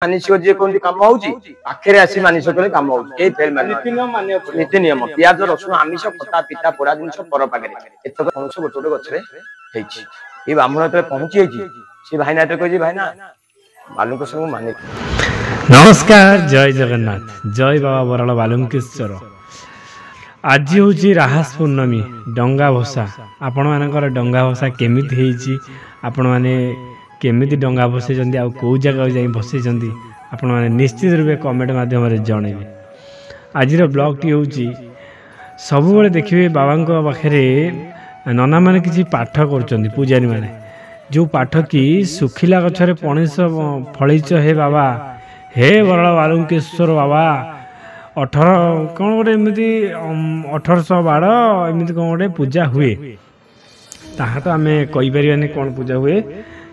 मानसिक जे कोनती काम होउची पाखरे आसी मानसिक करे काम होउची ए फेल मान नीति नियम प्याज रसुण आमिष खटा पिता पोड़ा जिनस पर पाखरे एतक पहुंच गोटे गोटे गछरे हेची ए ब्राह्मण तले पहुंची हेची से भाईना तो कहजी भाईना बालुंक संग माने। नमस्कार, जय जगन्नाथ, जय बाबा बराल बालुंकेश्वर। आज हूँ राहास पूर्णमी डंगा भसा। आपण मानकर डंगा भसा केमिति हेची, आपण माने केमिति डंगा भसे आ कौ जगह जाई भसे आपण माने निश्चित रूपे कमेंट माध्यम जनइबे। आज ब्लॉग टी हूँ सब देखिए बाबा पाखे नना मैंने किसी पाठ कर पूजारी मैंने जो पाठ कि सुखिला गछरे पणिस फलिच हे बाबा हे बराल बालुंकेश्वर बाबा 18 कौन गोटे एमती 1812 एमती कौन गोटे पूजा हुए ताहा तो आम कहीपर कौन पूजा हुए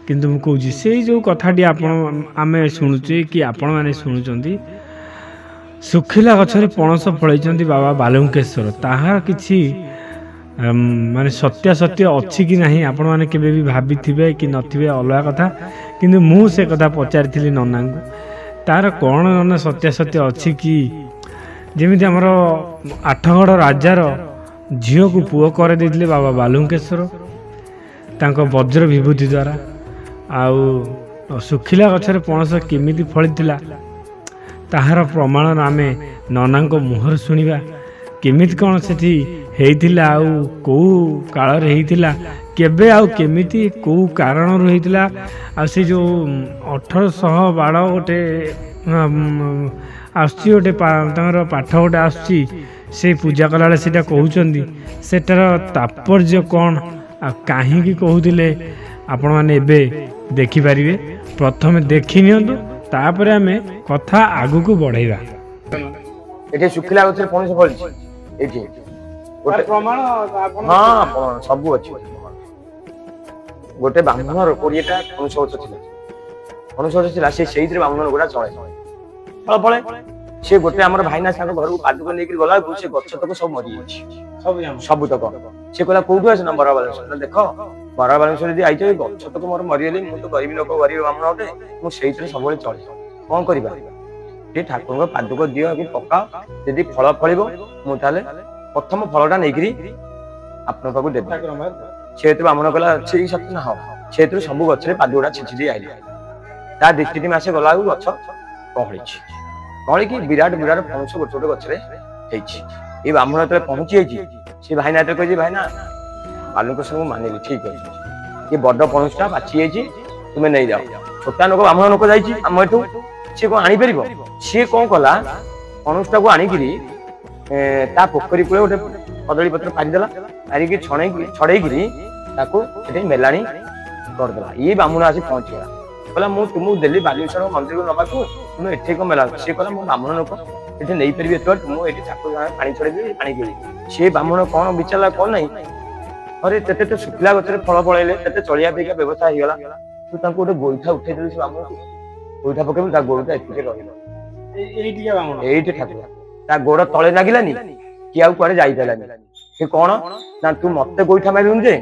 किंतु मुझे कहूँ से जो कथाटी आम शुणुचे कि आपण मैंने शुणुंट सुखिला गछरे पणस फलैचंती बाबा बालुंकेश्वर ताहार किछि माने सत्यासत्य अच्छी कि नहीं आपण मैंने केबे भी भाभी थे कि नथिबे अलग कथा किंतु मु से कथा पचारि नना को तार कौन नना सत्यासत्य अच्छी कि जमी आमर आठगढ़ राजार झील को पुओ कर देते बाबा बालुंकेश्वर तांको वज्र विभूति द्वारा आउ सुखिला गछरे पणस केमिति फलिथिला ताहार प्रमाण आम नना मुहर शुणा केमिति कौन से हेइथिला आउ कौ काल हेइथिला केबे आउ केमिति कौ कारण हेइथिला आ से जो 1812 गोटे आसुची गोटे पाठ गोटे आसुची से पूजा कला सेटा कहउचंदी सेटार तात्पर्य कौन आ काहीकि कहउथिले आपण माने एबे देखि परिबे। प्रथमे देखि नियंतु तापर आमे कथा आगु को बढ़ाइबा। एठी सुखिला गछरे पणस फलिछि एठी गोटे प्रमाण हां सब अछि गोटे ब्राह्मण 20टा पणस गछ थिला से सेइथरे ब्राह्मण गोडा चळे फल फळे से गोटे हमर भाईना साग घर को पादुक लेकिर गला से गछ तक सब मरि अछि सब तक से कहला कोठु आसे नंबर बालेश्वर देखो बरा बालेश्वर यदि आइछ गछ तक मोर मरि गेली मु तो गरीब लोक गरीब ब्राह्मण होते मु सेइथरे सबले चळे कोन करबा ए ठाकुर को पादुक दियो कि पक्का यदि फल फलिबो मु ताले प्रथम फलटा नेगिरी आपन पाकु देबे सेतु ब्राह्मण कहला सेई सत्य ना हो सेतु सब गछरे पादुकटा छिछि दे आइले ता दिस्थिति मासे गला गछ कहलिछि कहली कि विराट विराट पणस गोटे गोटे गछरे हेछि ए ब्राह्मण तले पहुंची हेछि से भाईना तो कहजी भाईना बालुंकेश्वर को मानिली ठीक अछि ये बड़ पणसटा पाछि हेछि तुमे नै जाओ छोटा लोक ब्राह्मण लोक जाइछि हम एठु से को आनी परिबो से कोन कला पणसटा को आनी गिरी ता पोखरी कुळे गोटे कदली पत्र पारि देला पारि कि छड़े गिरी ताको एठी मेलाणी कर देला ये ब्राह्मण आसी पहुंचला कहला मु तुमु दिल्ली बालेश्वर मंदिर को नबा को तुम एठी को मेला से कहला मु ब्राह्मण लोक एठी नै परिबे तो तुम एठी ठाकुर पानी छड़े दे पानी गेली से ब्राह्मण कोन विचारला कोन नै अरे तेते तो सुखिला गछरे फल पळैले तेते चलिया बेका व्यवस्था ही गला तू ताको गोटे गोइठा उठै देली से ब्राह्मण गोइठा पकेबे ता गोइठा एठी रहिलो एठी ब्राह्मण एठी ठाकुर ता गोड़ तळे लागिलानी कि आउ कुआडे जाई देलानी से कोन ना तू मते गोइठा मारिलु जे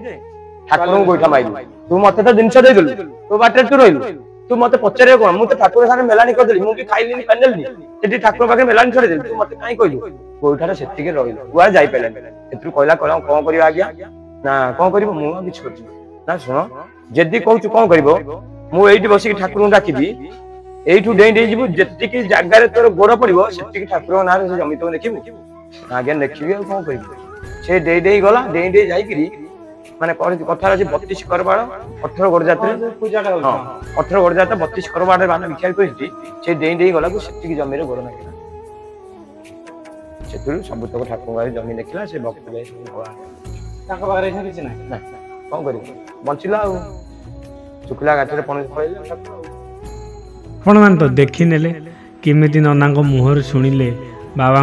ठाकुर को गोइठा मारिलु तू मते तो जिंस दे देलु तो बाटे तू रहिलु तू मते पचरे कोन मु तो ठाकुर साने मेलानी कर देली मु कि खाइलिनी पानेलनी एठी ठाकुर पाके मेलानी छडे देली तू मते काई कहलु गोइठाटा सेति के रहिलु कुआ जाई पेलानी एतु कहला कोन करियो आज्ञा ना कोन करिवो मु किछ करछु ना सुनो जदी कहू कोन करिवो मु एठी बसी के ठाकुर डाकिबी एठू डेई डेई जीवु जति की जागा रे तोर गोड़ पड़िबो सेति की ठाकुर नार से जमी तो देखिबु आगे देखिबी आ कोन करिबो से डेई डेई गला डेई डेई जाई किरी माने कोन कथा अछि 32 करबाड़ 18 गोड़ जात्रे पूजाटा हां 18 गोड़ जात्रा 32 करबाड़ बाना विचार करिति से डेई डेई गला को सेति की जमी रे गोड़ नागिला सेतु सब तक ठाकुर गारी जमी देखिला से भक्त गए भगवान ताको बारे किछ ना कोन करिबो बंचिला आ सुखला गाछरे पणस फळैले आपण मान तो देखी नेले केमिति नना मुहर शुणिले बाबा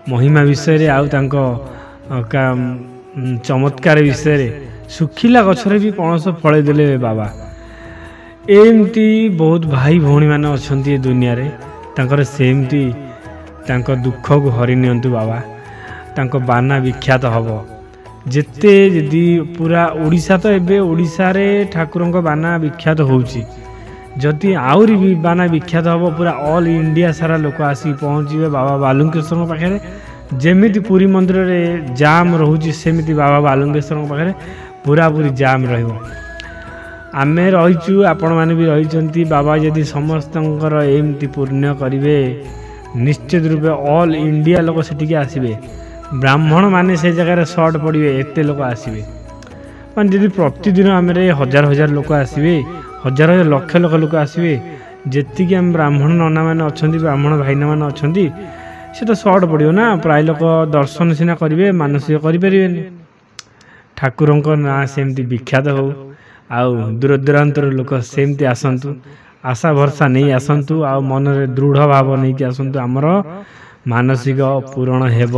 महिमा विषय आउ तांको चमत्कार विषय सुखिला गछरे भी पणस फळे देले बाबा एमती बहुत भाई भौणी माने अछंती दुनिया रे तांकर सेमती तांको दुख को हरि नियंतु बाबा तांको बाना विख्यात हबो जेते जदी पूरा ओडिशा तो एबे ओडिशा रे ठाकुरंको बाना विख्यात होउची जदि आउरी भी बाना विख्यात हम पूरा ऑल इंडिया सारा लोक आसिक पहुँचे बाबा बालुंकेश्वर पाखे जमीती पुरी मंदिर में जाम रोचे सेमती बाबा बालुंकेश्वर पाखे पूरा पूरी जाम रमें रहीचु आपण मैंने भी रही बाबा जदि समस्त एमती पूर्ण करेंगे निश्चित रूपे ऑल इंडिया लोक से आसबे ब्राह्मण माने से जगह सर्ट पड़े एत लोक आसबे मान जदि प्रतिदिन आम हजार हजार लोक आसबे हजार हजार लक्ष लक्ष लोक आसबे जी आम ब्राह्मण नना मैंने अच्छा ब्राह्मण भाईना मैंने अच्छा से तो सर्ट पड़ो ना प्राय लोक दर्शन सीना करेंगे मानसिक करें ठाकुर ना सेमती विख्यात हो आउ दूर दूरांतर लोक सेमती आसतु आशा भरसा नहीं आसतु आ मन दृढ़ भाव नहीं कि आसतु आमर मानसिक पूरण हेब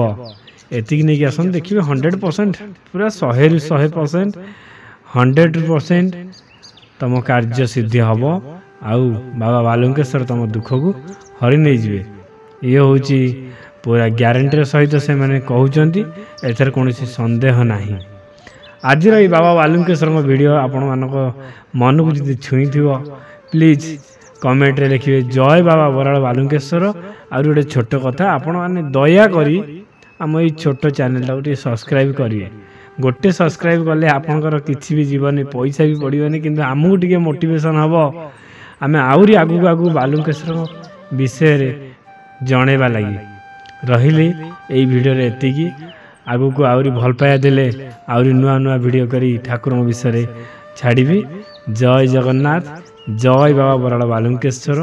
एतिक नहीं कि आसतु देखिए 100% पूरा 100% 100% तुम कार्य सिद्धि हम आउ बाबा बालुंकेश्वर तुम दुख को हरि नहीं जाए ये हूँ पूरा ग्यारंटी सहित से मैंने कहते एथर कौन सन्देह नहीं आज बाबा बालुंकेश्वर वीडियो आपण मानक मन को जी छुई थी प्लीज कमेंट रे लिखिए जय बाबा बराल बालुंकेश्वर आ गोटे छोट कथा आपण मैंने दया करी आम ये छोट चैनल टाइम सब्सक्राइब करिए गोटे सब्सक्राइब कले आपंकर किसी भी जीवन पैसा भी पड़ोनी कि आमको टे मोटिवेशन हम आम आहरी आगू आगू बालुंकेश्वर विषय जनवा लगी रही वीडियो एतिकी आगू को आहरी भल पाया देले आहरी नुआ नुआ वीडियो करी ठाकुर विषय छाड़ी जय जगन्नाथ जय बाबा बराल बालुंकेश्वर।